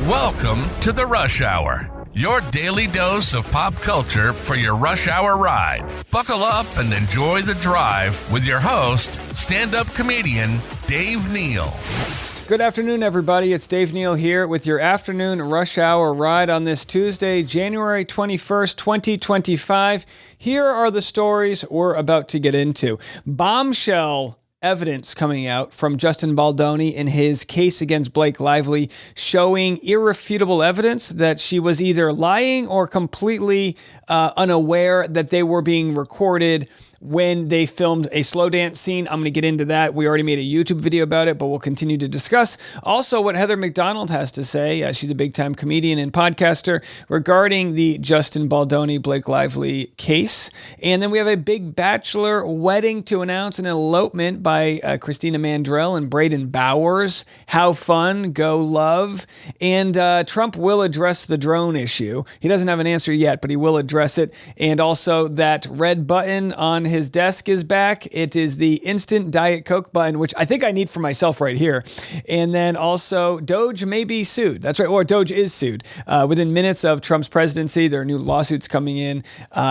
Welcome to the Rush Hour, your daily dose of pop culture for your rush hour ride. Buckle up and enjoy the drive with your host, stand-up comedian Dave Neal. Good afternoon, everybody. It's Dave Neal here with your afternoon rush hour ride on this Tuesday, January 21st, 2025. Here are the stories we're about to get into. Bombshell evidence coming out from Justin Baldoni in his case against Blake Lively, showing irrefutable evidence that she was either lying or completely unaware that they were being recorded when they filmed a slow dance scene. I'm going to get into that. We already made a YouTube video about it, but we'll continue to discuss. Also, what Heather McDonald has to say, she's a big-time comedian and podcaster, regarding the Justin Baldoni, Blake Lively case. And then we have a big Bachelor wedding to announce, an elopement by Christina Mandrell and Braden Bowers. How fun, go love. And Trump will address the drone issue. He doesn't have an answer yet, but he will address it. And also that red button on his desk is back. It is the instant Diet Coke button, which I think I need for myself right here. And then also DOGE may be sued. That's right. Or DOGE is sued. Within minutes of Trump's presidency, there are new lawsuits coming in.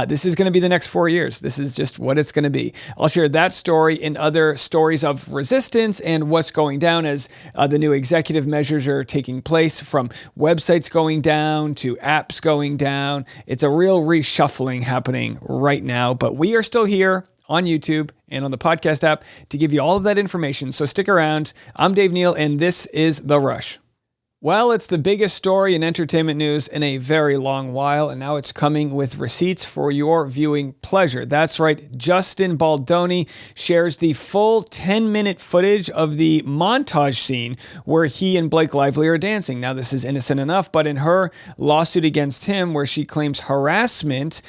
This is going to be the next 4 years. This is just what it's going to be. I'll share that story and other stories of resistance and what's going down as the new executive measures are taking place, from websites going down to apps going down. It's a real reshuffling happening right now, but we are still here on YouTube and on the podcast app to give you all of that information. So stick around. I'm Dave Neal, and this is The Rush. Well, it's the biggest story in entertainment news in a very long while, and now it's coming with receipts for your viewing pleasure. That's right, Justin Baldoni shares the full 10-minute footage of the montage scene where he and Blake Lively are dancing. Now, this is innocent enough, but in her lawsuit against him, where she claims harassment,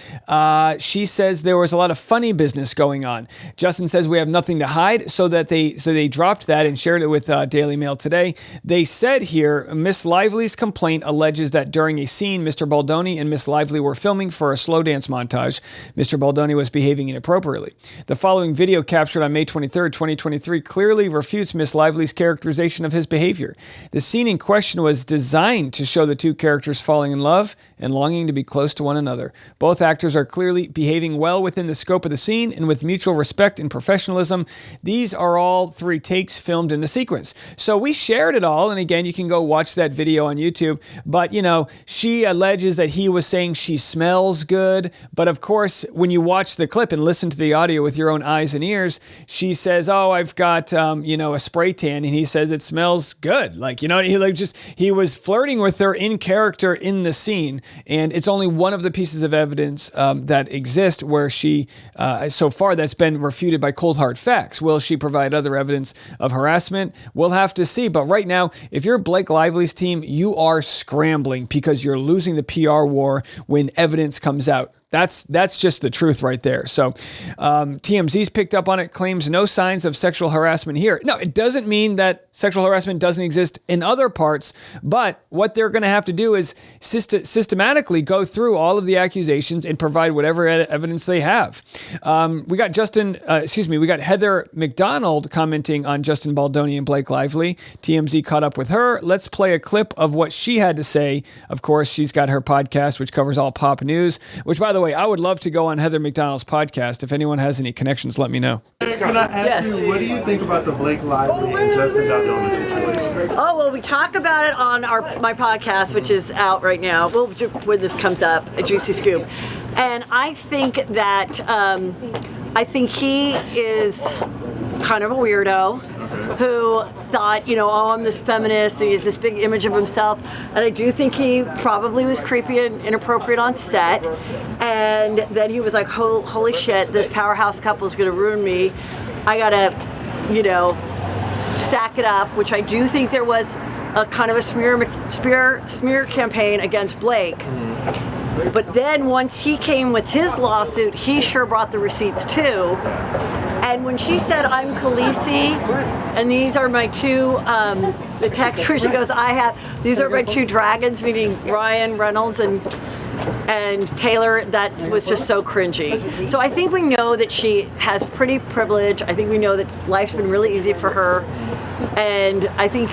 she says there was a lot of funny business going on. Justin says we have nothing to hide, so they dropped that and shared it with Daily Mail today. They said here, Miss Lively's complaint alleges that during a scene, Mr. Baldoni and Miss Lively were filming for a slow dance montage. Mr. Baldoni was behaving inappropriately. The following video, captured on May 23rd, 2023, clearly refutes Miss Lively's characterization of his behavior. The scene in question was designed to show the two characters falling in love and longing to be close to one another. Both actors are clearly behaving well within the scope of the scene and with mutual respect and professionalism. These are all 3 takes filmed in the sequence. So we shared it all, and again, you can go watch that video on YouTube. But, she alleges that he was saying she smells good. But of course, when you watch the clip and listen to the audio with your own eyes and ears, she says, oh, I've got, a spray tan. And he says it smells good. He was flirting with her in character in the scene. And it's only one of the pieces of evidence that exist where she, so far, that's been refuted by cold hard facts. Will she provide other evidence of harassment? We'll have to see. But right now, if you're Blake Lively's team, you are scrambling because you're losing the PR war when evidence comes out. That's just the truth right there. So TMZ's picked up on it, claims no signs of sexual harassment here. No, it doesn't mean that sexual harassment doesn't exist in other parts, but what they're going to have to do is systematically go through all of the accusations and provide whatever evidence they have. We got Heather McDonald commenting on Justin Baldoni and Blake Lively. TMZ caught up with her. Let's play a clip of what she had to say. Of course, she's got her podcast, which covers all pop news, which, by the way, I would love to go on Heather McDonald's podcast. If anyone has any connections, let me know. Can I ask you, what do you think about the Blake Lively and Justin Baldoni situation? Oh, well, we talk about it on my podcast, which is out right now. Well, when this comes up, a juicy scoop. And I think that, he is kind of a weirdo who thought, I'm this feminist, and he has this big image of himself. And I do think he probably was creepy and inappropriate on set. And then he was like, holy shit, this powerhouse couple is going to ruin me. I got to, stack it up, which I do think there was a kind of a smear campaign against Blake. But then once he came with his lawsuit, he sure brought the receipts too. And when she said, I'm Khaleesi, and these are my two, the text where she goes, these are my two dragons, meaning Ryan Reynolds and Taylor, that was just so cringy. So I think we know that she has pretty privilege. I think we know that life's been really easy for her. And I think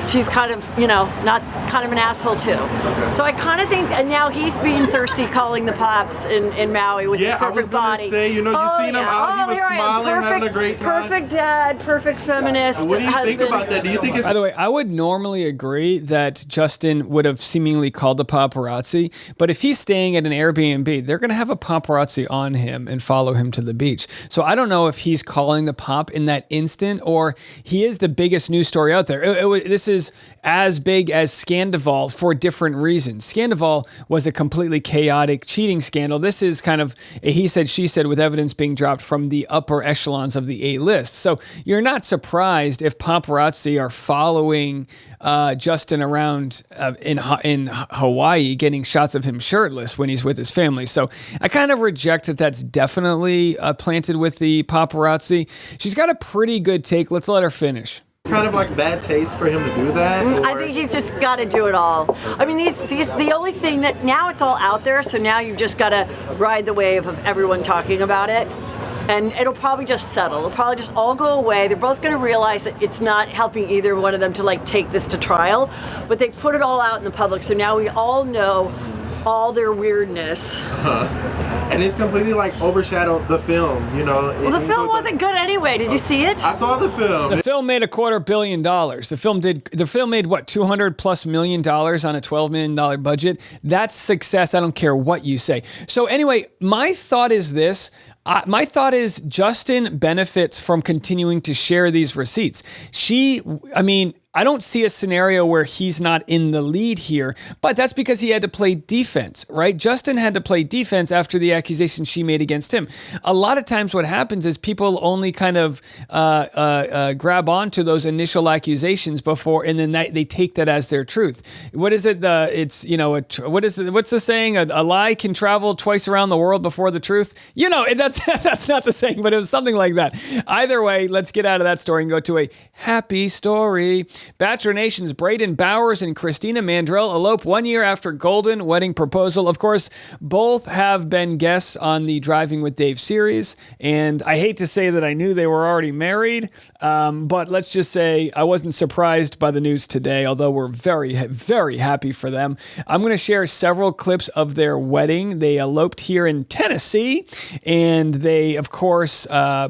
she's kind of, not kind of an asshole too. Okay. So I kind of think, and now he's being thirsty, calling the pops in Maui with his perfect body. I was going to say, you seen him out, he was smiling, having a great time. Perfect dad, perfect feminist husband. What do you think about that? Do you think it's... By the way, I would normally agree that Justin would have seemingly called the paparazzi, but if he's staying at an Airbnb, they're going to have a paparazzi on him and follow him to the beach. So I don't know if he's calling the pop in that instant, or he is the biggest news story out there. This is as big as Scandival for different reasons. Scandival was a completely chaotic cheating scandal. This is kind of a he said, she said, with evidence being dropped from the upper echelons of the A-list. So you're not surprised if paparazzi are following Justin around in Hawaii, getting shots of him shirtless when he's with his family. So I kind of reject that that's definitely planted with the paparazzi. She's got a pretty good take. Let's let her finish. Kind of like bad taste for him to do that? Or? I think he's just got to do it all. I mean, the only thing that now it's all out there, so now you've just got to ride the wave of everyone talking about it. And it'll probably just settle. It'll probably just all go away. They're both going to realize that it's not helping either one of them to take this to trial. But they put it all out in the public, so now we all know all their weirdness. And it's completely overshadowed the film, Well, the film wasn't good anyway. Did you see it? I saw the film. The film made $250 million. The film made what, $200+ million on a $12 million budget. That's success. I don't care what you say. So anyway, my thought is this. My thought is Justin benefits from continuing to share these receipts. I don't see a scenario where he's not in the lead here, but that's because he had to play defense, right? Justin had to play defense after the accusation she made against him. A lot of times what happens is people only kind of grab onto those initial accusations before, and then they take that as their truth. What is it? What's the saying? A lie can travel twice around the world before the truth. That's not the saying, but it was something like that. Either way, let's get out of that story and go to a happy story. Bachelor Nation's Braden Bowers and Christina Mandrell elope 1 year after golden wedding proposal. Of course, both have been guests on the Driving with Dave series, and I hate to say that I knew they were already married, but let's just say I wasn't surprised by the news today, although we're very, very happy for them. I'm going to share several clips of their wedding. They eloped here in Tennessee, and they, of course,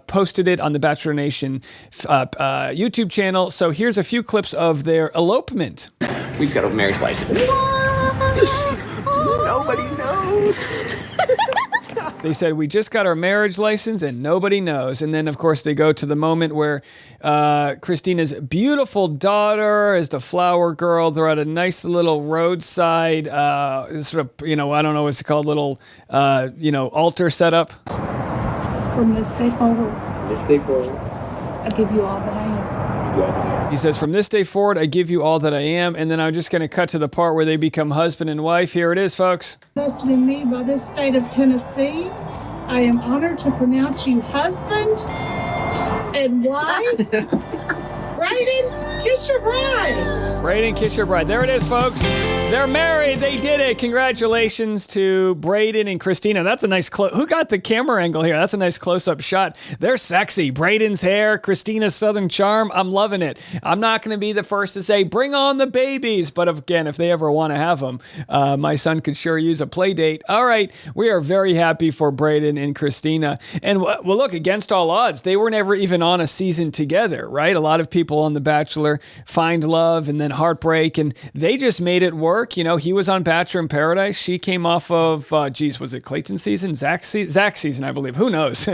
posted it on the Bachelor Nation YouTube channel. So here's a few clips of their elopement. We just got a marriage license. Nobody knows. They said, we just got our marriage license and nobody knows. And then, of course, they go to the moment where Christina's beautiful daughter is the flower girl. They're at a nice little roadside, sort of, I don't know what's it called, little, altar setup. From this day forward, I give you all that I am. He says, from this day forward, I give you all that I am. And then I'm just going to cut to the part where they become husband and wife. Here it is, folks. Trusting me by this state of Tennessee, I am honored to pronounce you husband and wife. Braden, kiss your bride. Braden, kiss your bride. There it is, folks. They're married. They did it. Congratulations to Braden and Christina. That's a nice who got the camera angle here? That's a nice close-up shot. They're sexy. Braden's hair, Christina's southern charm. I'm loving it. I'm not going to be the first to say, bring on the babies. But again, if they ever want to have them, my son could sure use a play date. All right. We are very happy for Braden and Christina. And well, look, against all odds, they were never even on a season together, right? A lot of people on The Bachelor find love and then heartbreak, and they just made it work. He was on Bachelor in Paradise. She came off of, was it Clayton's season? Zach's season, I believe. Who knows?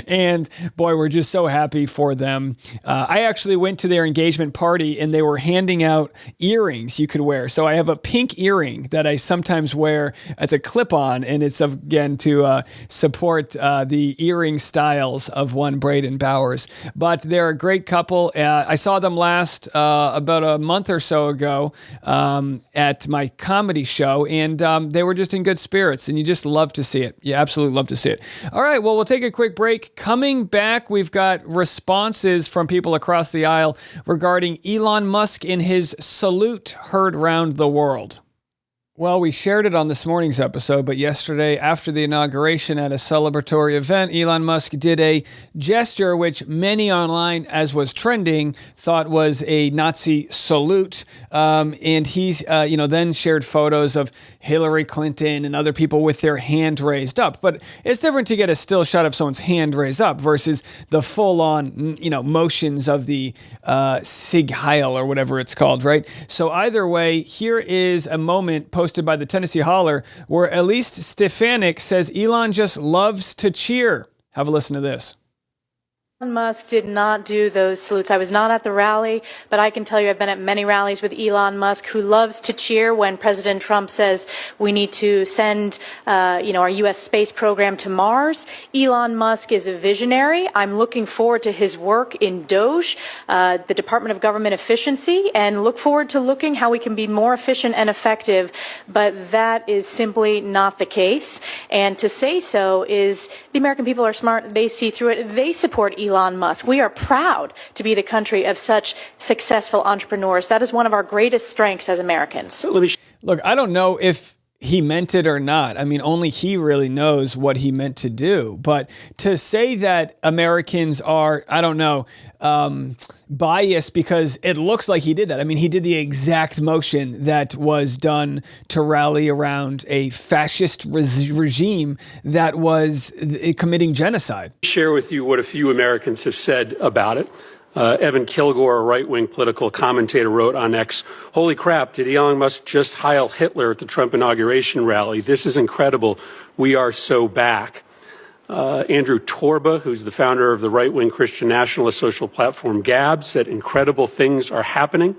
And boy, we're just so happy for them. I actually went to their engagement party and they were handing out earrings you could wear. So I have a pink earring that I sometimes wear as a clip-on, and it's, again, to support the earring styles of one Braden Bowers. But they're a great couple. I saw them last about a month or so ago at my comedy show, and they were just in good spirits, and you just love to see it. You absolutely love to see it. All right, well, we'll take a quick break. Coming back, we've got responses from people across the aisle regarding Elon Musk and his salute heard round the world. Well, we shared it on this morning's episode, but yesterday, after the inauguration at a celebratory event, Elon Musk did a gesture which many online, as was trending, thought was a Nazi salute. And he's, then shared photos of Hillary Clinton and other people with their hand raised up. But it's different to get a still shot of someone's hand raised up versus the full-on, motions of the Sig Heil or whatever it's called, right? So either way, here is a moment posted by the Tennessee Holler where Elise Stefanik says Elon just loves to cheer. Have a listen to this. Elon Musk did not do those salutes. I was not at the rally, but I can tell you I've been at many rallies with Elon Musk, who loves to cheer when President Trump says we need to send, our U.S. space program to Mars. Elon Musk is a visionary. I'm looking forward to his work in DOGE, the Department of Government Efficiency, and look forward to looking how we can be more efficient and effective. But that is simply not the case. And to say so is the American people are smart. They see through it. They support Elon Musk. We are proud to be the country of such successful entrepreneurs. That is one of our greatest strengths as Americans. Look, I don't know if he meant it or not. I mean, only he really knows what he meant to do. But to say that Americans are, biased because it looks like he did that. I mean, he did the exact motion that was done to rally around a fascist regime that was committing genocide. Share with you what a few Americans have said about it. Evan Kilgore, a right-wing political commentator, wrote on X, "Holy crap, did Elon Musk just Heil Hitler at the Trump inauguration rally? This is incredible. We are so back." Andrew Torba, who's the founder of the right-wing Christian nationalist social platform Gab, said incredible things are happening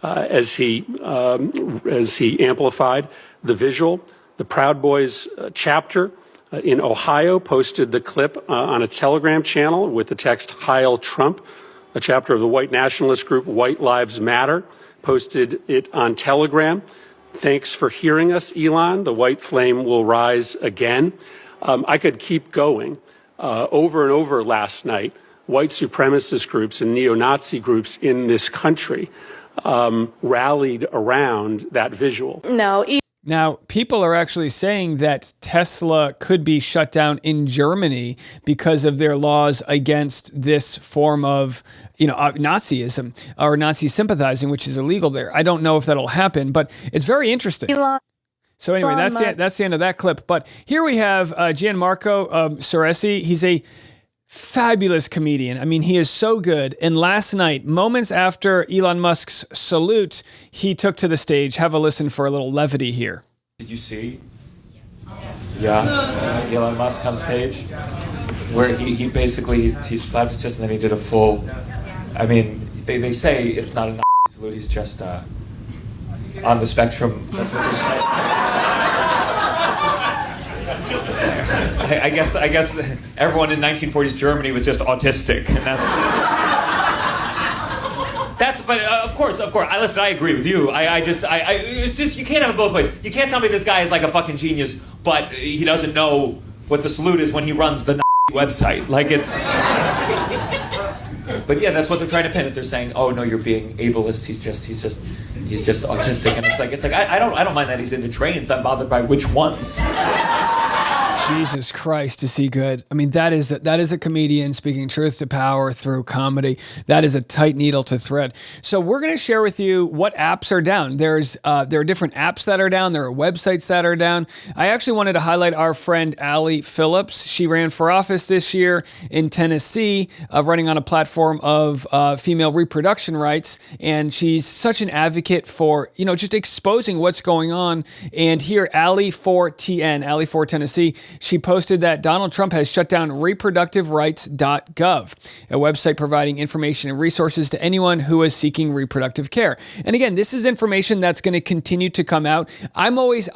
as he amplified the visual. The Proud Boys chapter in Ohio posted the clip on its Telegram channel with the text "Heil Trump." A chapter of the white nationalist group White Lives Matter posted it on Telegram. "Thanks for hearing us, Elon. The white flame will rise again." I could keep going. Over and over last night, white supremacist groups and neo-Nazi groups in this country rallied around that visual. Now, people are actually saying that Tesla could be shut down in Germany because of their laws against this form of, Nazism or Nazi sympathizing, which is illegal there. I don't know if that'll happen, but it's very interesting. So anyway, that's the end of that clip. But here we have Gianmarco Soresi. He's a fabulous comedian. I mean, he is so good. And last night, moments after Elon Musk's salute, he took to the stage. Have a listen for a little levity here. Did you see? Yeah, Elon Musk on stage, where he basically he slapped his chest and then he did a full. I mean, they say it's not a salute. He's just on the spectrum. That's what they say. I guess everyone in 1940s Germany was just autistic, and that's. But of course. I agree with you. It's just you can't have it both ways. You can't tell me this guy is like a fucking genius, but he doesn't know what the salute is when he runs the website. Like it's. But yeah, that's what they're trying to pin it. They're saying, "Oh no, you're being ableist. He's just autistic," and it's like I don't mind that he's into trains. I'm bothered by which ones. Jesus Christ, is he good? I mean, that is a comedian speaking truth to power through comedy. That is a tight needle to thread. So we're going to share with you what apps are down. There are different apps that are down. There are websites that are down. I actually wanted to highlight our friend Allie Phillips. She ran for office this year in Tennessee, running on a platform of female reproduction rights. And she's such an advocate for, just exposing what's going on. And here, Allie for Tennessee, she posted that Donald Trump has shut down reproductiverights.gov, a website providing information and resources to anyone who is seeking reproductive care. And again, this is information that's going to continue to come out. I'm always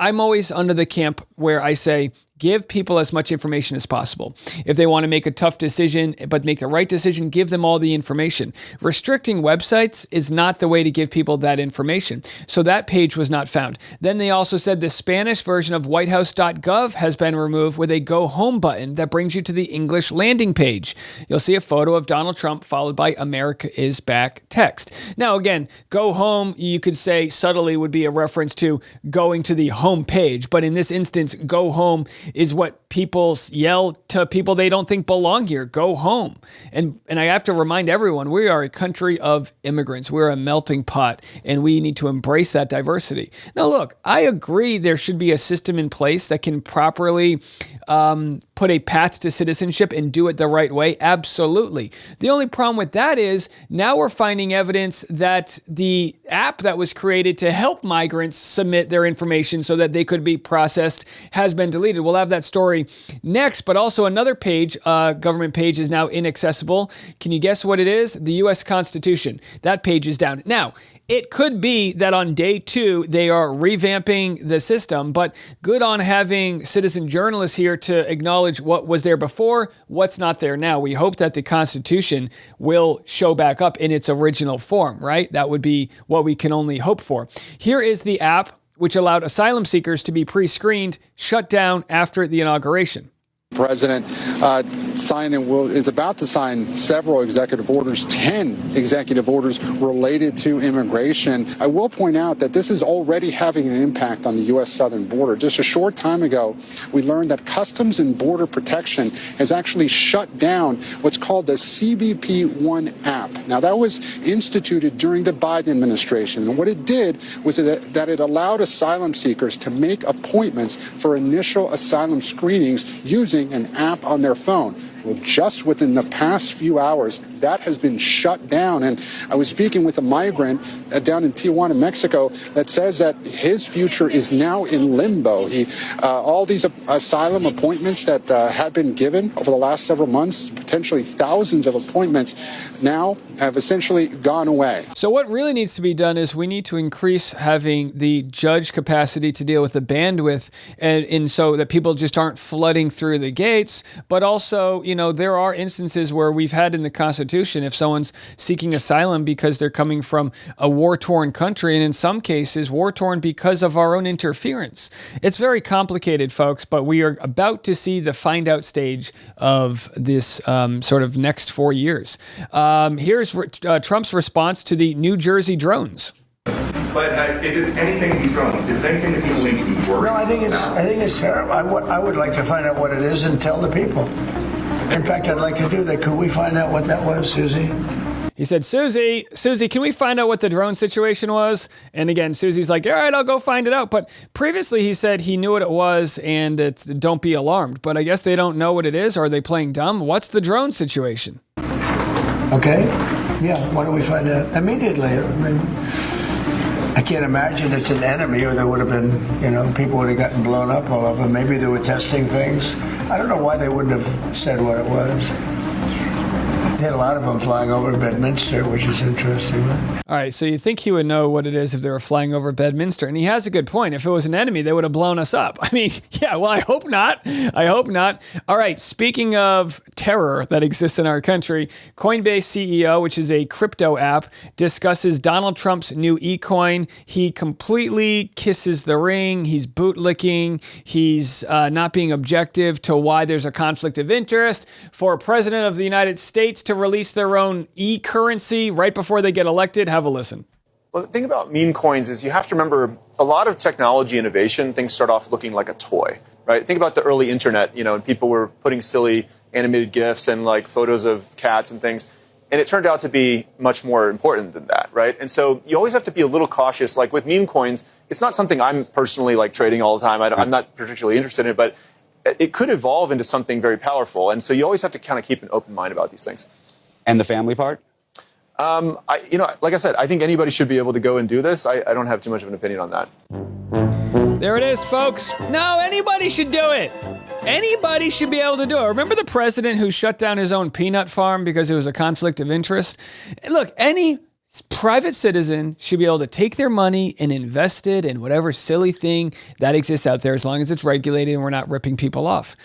under the camp where I say, Give people as much information as possible. If they want to make a tough decision, but make the right decision, give them all the information. Restricting websites is not the way to give people that information. So that page was not found. Then they also said the Spanish version of whitehouse.gov has been removed with a go home button that brings you to the English landing page. You'll see a photo of Donald Trump followed by America is back text. Now, again, go home, you could say subtly would be a reference to going to the home page. But in this instance, go home is what people yell to people they don't think belong here. Go home. And I have to remind everyone, we are a country of immigrants. We're a melting pot, and we need to embrace that diversity. Now, look, I agree there should be a system in place that can properly put a path to citizenship and do it the right way. Absolutely. The only problem with that is now we're finding evidence that the app that was created to help migrants submit their information so that they could be processed has been deleted. We'll have that story next, but also another page, government page, is now inaccessible. Can you guess what it is? The U.S. Constitution. That page is down. Now, it could be that on day 2, they are revamping the system, but good on having citizen journalists here to acknowledge what was there before, what's not there now. We hope that the Constitution will show back up in its original form, right? That would be what we can only hope for. Here is the app which allowed asylum seekers to be pre-screened, shut down after the inauguration. President is about to sign several executive orders, 10 executive orders related to immigration. I will point out that this is already having an impact on the U.S. southern border. Just a short time ago, we learned that Customs and Border Protection has actually shut down what's called the CBP One app. Now, that was instituted during the Biden administration. And what it did was that it allowed asylum seekers to make appointments for initial asylum screenings using an app on their phone. Well, just within the past few hours, that has been shut down. And I was speaking with a migrant down in Tijuana, Mexico, that says that his future is now in limbo. All these asylum appointments that had been given over the last several months, potentially thousands of appointments, now have essentially gone away. So what really needs to be done is we need to increase having the judge capacity to deal with the bandwidth, and so that people just aren't flooding through the gates, but also, there are instances where we've had in the Constitution, if someone's seeking asylum because they're coming from a war-torn country, and in some cases war-torn because of our own interference. It's very complicated, folks, but we are about to see the find-out stage of this sort of next 4 years. Here's Trump's response to the New Jersey drones. But is it anything in these drones? Is it anything that people need to be worried about? No, I think it's terrible. I would like to find out what it is and tell the people. In fact, I'd like to do that. Could we find out what that was, Susie? He said, Susie, can we find out what the drone situation was? And again, Susie's like, all right, I'll go find it out. But previously he said he knew what it was and it's don't be alarmed. But I guess they don't know what it is. Or are they playing dumb? What's the drone situation? Okay. Yeah, why don't we find out immediately? I can't imagine it's an enemy, or there would have been, people would have gotten blown up all over. Maybe they were testing things. I don't know why they wouldn't have said what it was. They had a lot of them flying over Bedminster, which is interesting. All right, so you think he would know what it is if they were flying over Bedminster. And he has a good point. If it was an enemy, they would have blown us up. I mean, yeah, well, I hope not. All right, speaking of terror that exists in our country, Coinbase CEO, which is a crypto app, discusses Donald Trump's new e-coin. He completely kisses the ring. He's bootlicking. He's not being objective to why there's a conflict of interest for a president of the United States to release their own e-currency right before they get elected. Have a listen. Well, the thing about meme coins is you have to remember a lot of technology innovation, things start off looking like a toy, right? Think about the early internet, and people were putting silly animated GIFs and like photos of cats and things. And it turned out to be much more important than that, right? And so you always have to be a little cautious. Like with meme coins, it's not something I'm personally like trading all the time. I'm not particularly interested in it, but it could evolve into something very powerful. And so you always have to kind of keep an open mind about these things. And the family part? Like I said, I think anybody should be able to go and do this. I don't have too much of an opinion on that. There it is, folks. No, anybody should do it. Anybody should be able to do it. Remember the president who shut down his own peanut farm because it was a conflict of interest? Look, any private citizen should be able to take their money and invest it in whatever silly thing that exists out there, as long as it's regulated and we're not ripping people off.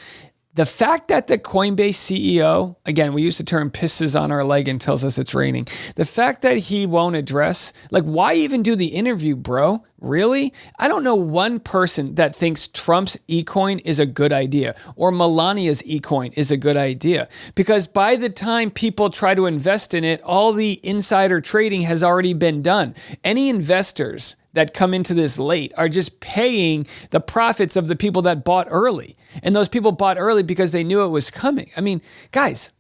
The fact that the Coinbase CEO, again, we use the term pisses on our leg and tells us it's raining. The fact that he won't address, like, why even do the interview, bro? Really? I don't know one person that thinks Trump's eCoin is a good idea or Melania's eCoin is a good idea, because by the time people try to invest in it, all the insider trading has already been done. Any investors that come into this late are just paying the profits of the people that bought early. And those people bought early because they knew it was coming. I mean, guys,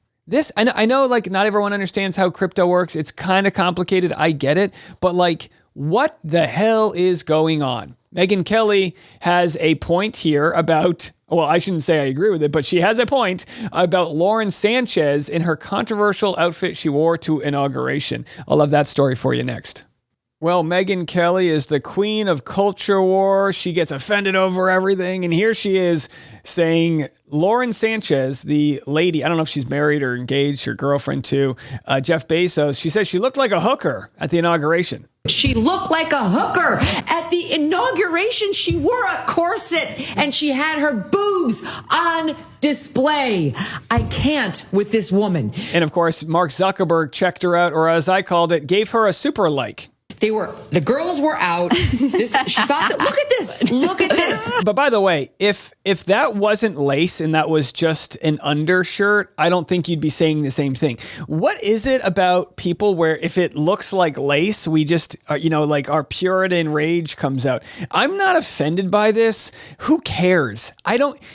I know like not everyone understands how crypto works. It's kind of complicated. I get it. But like, what the hell is going on? Megyn Kelly has a point here about, well, I shouldn't say I agree with it, but she has a point about Lauren Sanchez in her controversial outfit she wore to inauguration. I'll have that story for you next. Well, Megyn Kelly is the queen of culture war. She gets offended over everything. And here she is saying Lauren Sanchez, the lady, I don't know if she's married or engaged, her girlfriend to Jeff Bezos, she says she looked like a hooker at the inauguration. She looked like a hooker. At the inauguration, she wore a corset and she had her boobs on display. I can't with this woman. And of course, Mark Zuckerberg checked her out, or as I called it, gave her a super like. The girls were out. She thought that, look at this. But by the way, if that wasn't lace and that was just an undershirt, I don't think you'd be saying the same thing. What is it about people where if it looks like lace, we just, like our Puritan rage comes out? I'm not offended by this. Who cares?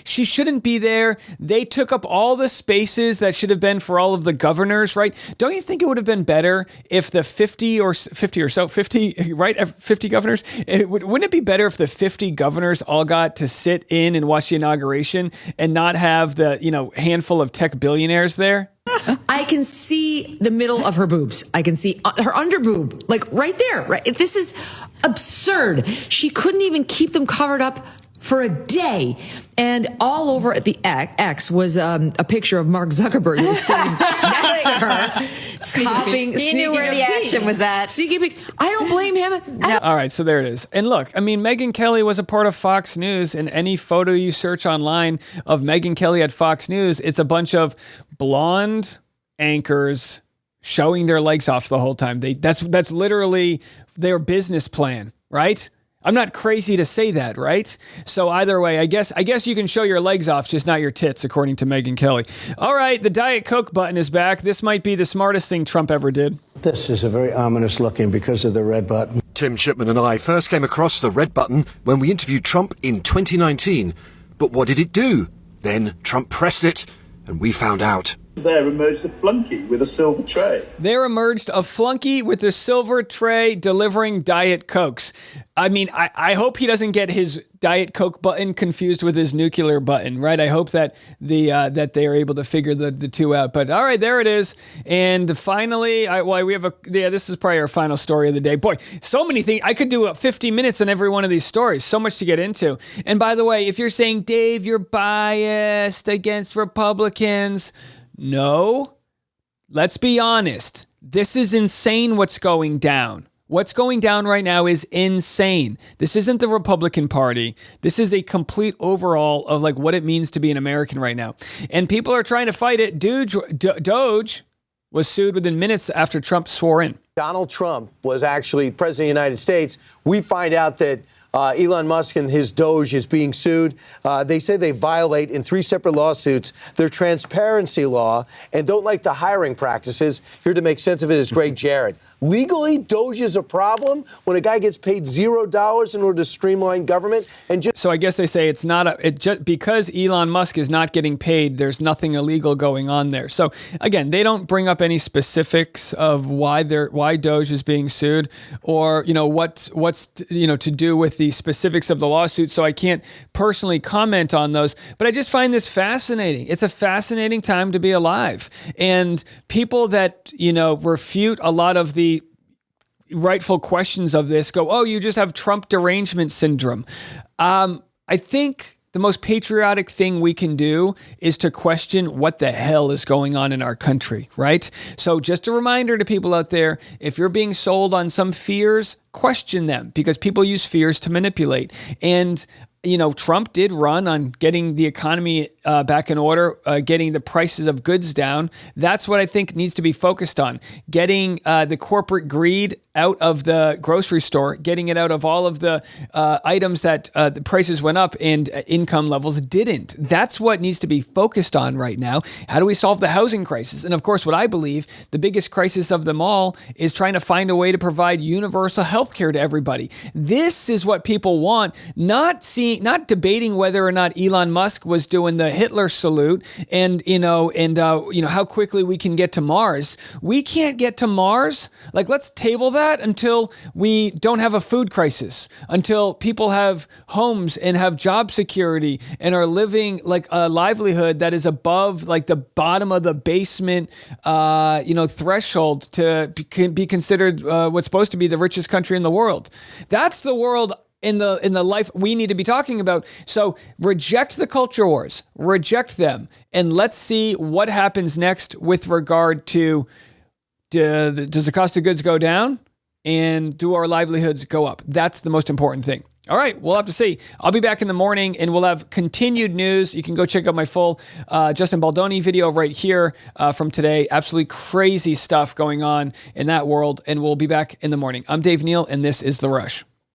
She shouldn't be there. They took up all the spaces that should have been for all of the governors, right? Don't you think it would have been better if the 50 governors, wouldn't it be better if the 50 governors all got to sit in and watch the inauguration and not have the, handful of tech billionaires there? I can see the middle of her boobs. I can see her underboob, like right there. Right. This is absurd. She couldn't even keep them covered up for a day. And all over at the X was a picture of Mark Zuckerberg who was sitting next to her, copying. He knew where the action was at. I don't blame him. No. All right, so there it is. And look, I mean, Megyn Kelly was a part of Fox News, and any photo you search online of Megyn Kelly at Fox News, it's a bunch of blonde anchors showing their legs off the whole time. That's literally their business plan, right? I'm not crazy to say that, right? So either way, I guess you can show your legs off, just not your tits, according to Megyn Kelly. All right, the Diet Coke button is back. This might be the smartest thing Trump ever did. This is a very ominous looking because of the red button. Tim Shipman and I first came across the red button when we interviewed Trump in 2019. But what did it do? Then Trump pressed it, and we found out. There emerged a flunky with a silver tray. There emerged a flunky with a silver tray delivering Diet Cokes. I mean, I hope he doesn't get his Diet Coke button confused with his nuclear button, right? I hope that that they are able to figure the two out. But all right, there it is. And finally, this is probably our final story of the day. Boy, so many things. I could do 50 minutes on every one of these stories. So much to get into. And by the way, if you're saying, Dave, you're biased against Republicans, no, let's be honest. This is insane what's going down. What's going down right now is insane. This isn't the Republican Party. This is a complete overhaul of like what it means to be an American right now. And people are trying to fight it. DOGE was sued within minutes after Trump swore in. Donald Trump was actually president of the United States. We find out that Elon Musk and his DOGE is being sued. They say they violate in 3 separate lawsuits their transparency law and don't like the hiring practices. Here to make sense of it is Greg Jarrett. Legally, DOGE is a problem when a guy gets paid $0 in order to streamline government. So I guess they say it's not because Elon Musk is not getting paid, there's nothing illegal going on there. So again, they don't bring up any specifics of why DOGE is being sued, or what's to do with the specifics of the lawsuit. So I can't personally comment on those, but I just find this fascinating. It's a fascinating time to be alive, and people that refute a lot of the rightful questions of this go, oh, you just have Trump derangement syndrome. I think the most patriotic thing we can do is to question what the hell is going on in our country, right? So just a reminder to people out there, if you're being sold on some fears, question them, because people use fears to manipulate. And Trump did run on getting the economy back in order, getting the prices of goods down. That's what I think needs to be focused on. Getting the corporate greed out of the grocery store, getting it out of all of the items that the prices went up and income levels didn't. That's what needs to be focused on right now. How do we solve the housing crisis? And of course, what I believe the biggest crisis of them all is trying to find a way to provide universal health care to everybody. This is what people want, not debating whether or not Elon Musk was doing the Hitler salute and how quickly we can get to Mars. We can't get to Mars. Like, let's table that until we don't have a food crisis, until people have homes and have job security and are living like a livelihood that is above like the bottom of the basement, threshold to be considered what's supposed to be the richest country in the world. That's the world in the life we need to be talking about. So reject the culture wars, reject them, and let's see what happens next with regard to does the cost of goods go down and do our livelihoods go up? That's the most important thing. All right, we'll have to see. I'll be back in the morning and we'll have continued news. You can go check out my full Justin Baldoni video right here from today. Absolutely crazy stuff going on in that world, and we'll be back in the morning. I'm Dave Neal, and this is The Rush.